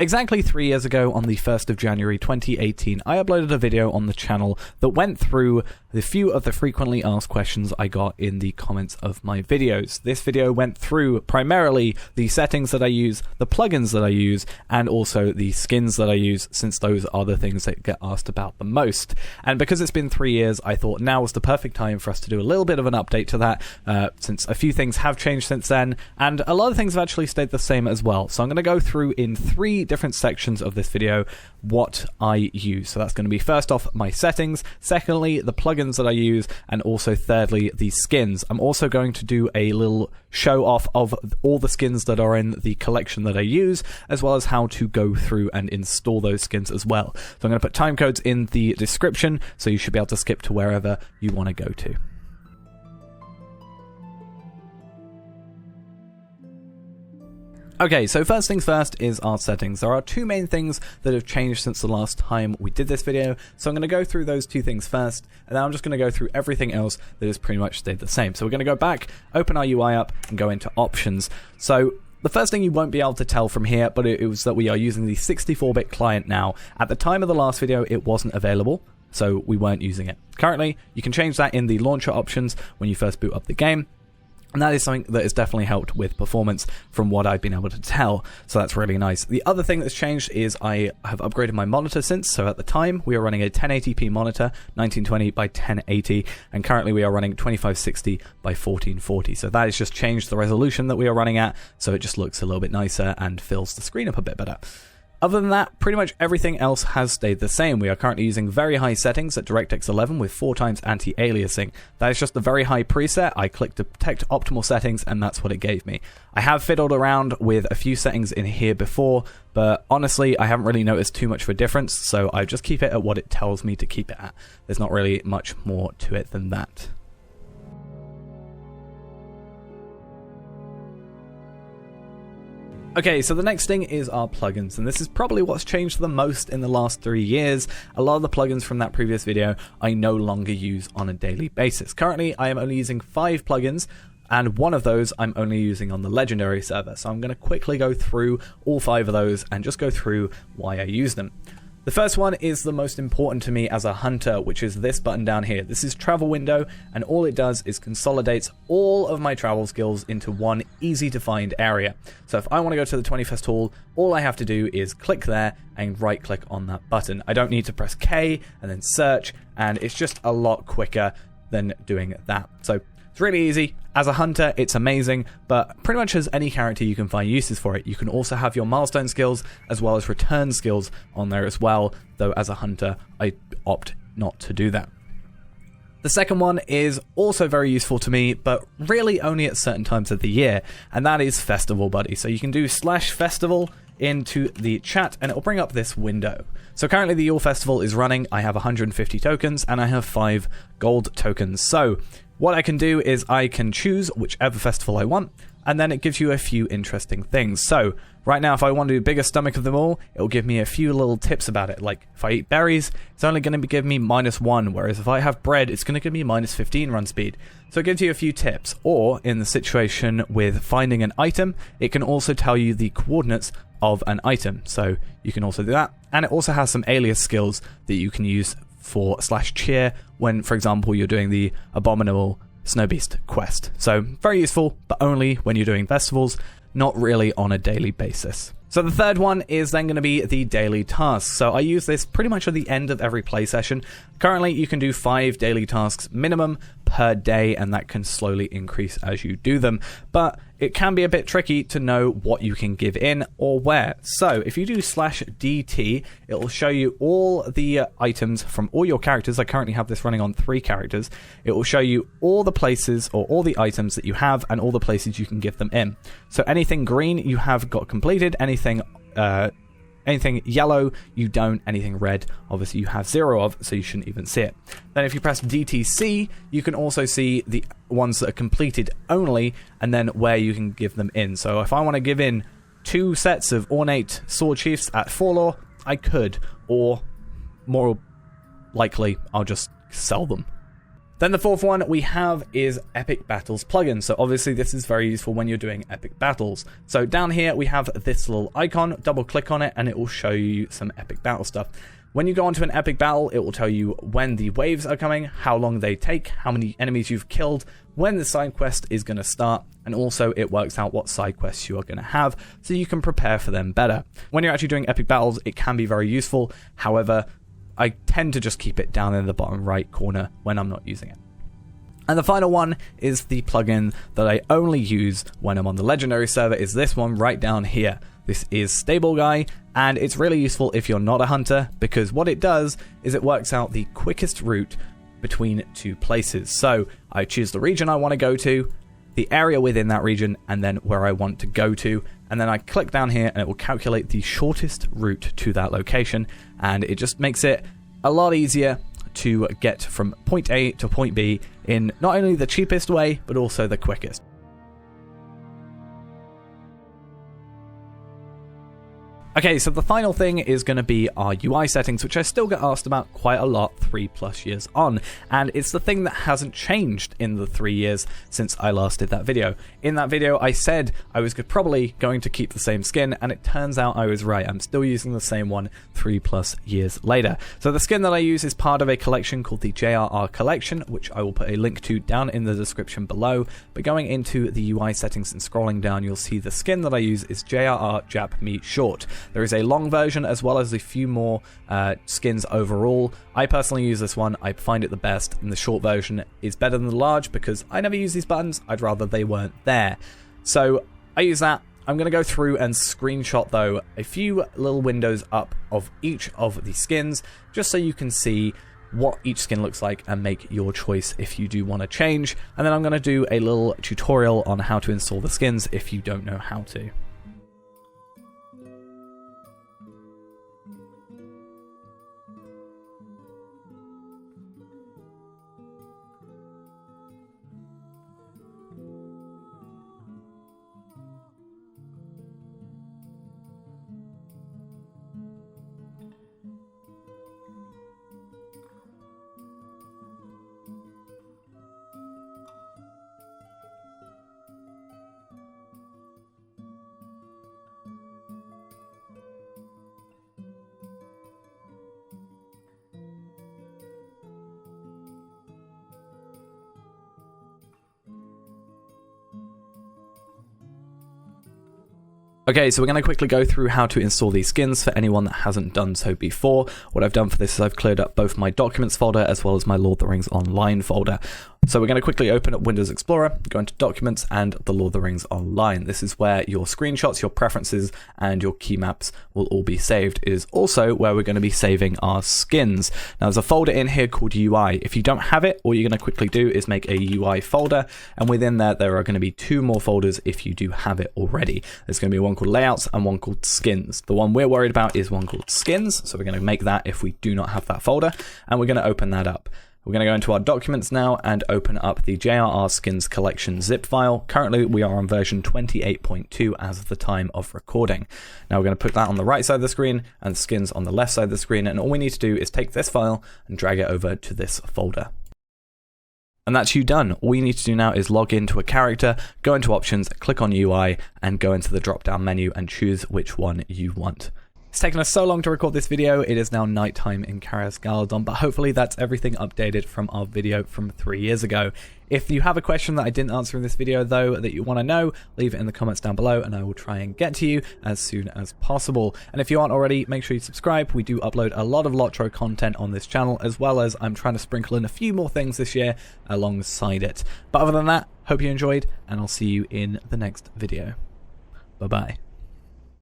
Exactly 3 years ago, on the 1st of January 2018, I uploaded a video on the channel that went through the few of the frequently asked questions I got in the comments of my videos. This video went through primarily the settings that I use, the plugins that I use, and also the skins that I use, since those are the things that get asked about the most. And because it's been 3 years, I thought now was the perfect time for us to do a little bit of an update to that, since a few things have changed since then, and a lot of things have actually stayed the same as well. So I'm going to go through in 3 different sections of this video what I use. So that's going to be, first off, my settings, secondly, the plugins that I use, and also thirdly, the skins. I'm also going to do a little show off of all the skins that are in the collection that I use, as well as how to go through and install those skins as well. So I'm going to put time codes in the description, so you should be able to skip to wherever you want to go to. Okay, so first things first is our settings. There are 2 main things that have changed since the last time we did this video, so I'm going to go through those 2 things first, and then I'm just going to go through everything else that has pretty much stayed the same. So we're going to go back, open our UI up, and go into options. So the first thing you won't be able to tell from here, but it was that we are using the 64-bit client now. At the time of the last video, it wasn't available, so we weren't using it. Currently, you can change that in the launcher options when you first boot up the game. And that is something that has definitely helped with performance from what I've been able to tell, so that's really nice. The other thing that's changed is I have upgraded my monitor since, so at the time we were running a 1080p monitor, 1920 by 1080, and currently we are running 2560 by 1440, so that has just changed the resolution that we are running at, so it just looks a little bit nicer and fills the screen up a bit better. Other than that, pretty much everything else has stayed the same. We are currently using very high settings at DirectX 11 with 4x anti-aliasing. That is just a very high preset. I clicked detect optimal settings and that's what it gave me. I have fiddled around with a few settings in here before, but honestly I haven't really noticed too much of a difference, so I just keep it at what it tells me to keep it at. There's not really much more to it than that. Okay, so the next thing is our plugins, and this is probably what's changed the most in the last 3 years. A lot of the plugins from that previous video I no longer use on a daily basis. Currently, I am only using 5 plugins, and one of those I'm only using on the Legendary server. So I'm going to quickly go through all 5 of those and just go through why I use them. The first one is the most important to me as a hunter, which is this button down here. This is Travel Window, and all it does is consolidates all of my travel skills into one easy to find area. So if I want to go to the 21st Hall, all I have to do is click there and right click on that button. I don't need to press K and then search, and it's just a lot quicker than doing that. So it's really easy. As a hunter, it's amazing, but pretty much as any character you can find uses for it. You can also have your milestone skills as well as return skills on there as well, though as a hunter, I opt not to do that. The second one is also very useful to me, but really only at certain times of the year, and that is Festival Buddy. So you can do /festival into the chat and it will bring up this window. So currently the Yule Festival is running. I have 150 tokens and I have 5 gold tokens. So what I can do is I can choose whichever festival I want, and then it gives you a few interesting things. So right now, if I want to do biggest stomach of them all, it will give me a few little tips about it. Like if I eat berries, it's only going to give me -1, whereas if I have bread, it's going to give me -15 run speed. So it gives you a few tips. Or in the situation with finding an item, it can also tell you the coordinates of an item. So you can also do that. And it also has some alias skills that you can use for /cheer when, for example, you're doing the Abominable Snowbeast quest. So very useful, but only when you're doing festivals, not really on a daily basis. So the third one is then going to be the daily tasks. So I use this pretty much at the end of every play session. Currently, you can do 5 daily tasks minimum per day, and that can slowly increase as you do them. But it can be a bit tricky to know what you can give in or where. So if you do /DT, it will show you all the items from all your characters. I currently have this running on 3 characters. It will show you all the places or all the items that you have and all the places you can give them in. So anything green you have got completed, anything yellow you don't, anything red obviously you have 0 of, so you shouldn't even see it. Then if you press DTC, you can also see the ones that are completed only, and then where you can give them in. So if I want to give in 2 sets of ornate sword chiefs at 4 lore, I could, or more likely I'll just sell them. Then the fourth one we have is Epic Battles plugin. So obviously this is very useful when you're doing epic battles. So down here we have this little icon, double click on it and it will show you some epic battle stuff. When you go onto an epic battle, it will tell you when the waves are coming, how long they take, how many enemies you've killed, when the side quest is going to start, and also it works out what side quests you are going to have so you can prepare for them better. When you're actually doing epic battles, it can be very useful. However, I tend to just keep it down in the bottom right corner when I'm not using it. And the final one is the plugin that I only use when I'm on the legendary server, is this one right down here. This is Stable Guy, and it's really useful if you're not a hunter, because what it does is it works out the quickest route between two places. So I choose the region I want to go to, the area within that region, and then where I want to go to, and then I click down here and it will calculate the shortest route to that location, and it just makes it a lot easier to get from point A to point B in not only the cheapest way, but also the quickest. Okay, so the final thing is going to be our UI settings, which I still get asked about quite a lot 3+ years on, and it's the thing that hasn't changed in the 3 years since I last did that video. In that video, I said I was probably going to keep the same skin, and it turns out I was right. I'm still using the same one 3+ years later. So the skin that I use is part of a collection called the JRR collection, which I will put a link to down in the description below. But going into the UI settings and scrolling down, you'll see the skin that I use is JRR Jap Me Short. There is a long version as well as a few more skins overall. I personally use this one. I find it the best, and the short version is better than the large because I never use these buttons. I'd rather they weren't there. So I use that. I'm going to go through and screenshot, though, a few little windows up of each of the skins, just so you can see what each skin looks like and make your choice if you do want to change. And then I'm going to do a little tutorial on how to install the skins if you don't know how to. Okay, so we're going to quickly go through how to install these skins for anyone that hasn't done so before. What I've done for this is I've cleared up both my Documents folder as well as my Lord of the Rings Online folder. So we're going to quickly open up Windows Explorer, go into Documents and the Lord of the Rings Online. This is where your screenshots, your preferences, and your key maps will all be saved. It is also where we're going to be saving our skins. Now there's a folder in here called UI. If you don't have it, all you're going to quickly do is make a UI folder, and within there are going to be 2 more folders if you do have it already. There's going to be one called Layouts and one called Skins. The one we're worried about is one called Skins, so we're going to make that if we do not have that folder, and we're going to open that up. We're going to go into our Documents now and open up the JRR Skins Collection zip file. Currently, we are on version 28.2 as of the time of recording. Now we're going to put that on the right side of the screen and skins on the left side of the screen, and all we need to do is take this file and drag it over to this folder. And that's you done. All you need to do now is log into a character, go into Options, click on UI, and go into the drop-down menu and choose which one you want. It's taken us so long to record this video, it is now nighttime in Caras Galadon, but hopefully that's everything updated from our video from 3 years ago. If you have a question that I didn't answer in this video though, that you want to know, leave it in the comments down below and I will try and get to you as soon as possible. And if you aren't already, make sure you subscribe. We do upload a lot of Lotro content on this channel, as well as I'm trying to sprinkle in a few more things this year alongside it. But other than that, hope you enjoyed, and I'll see you in the next video. Bye bye.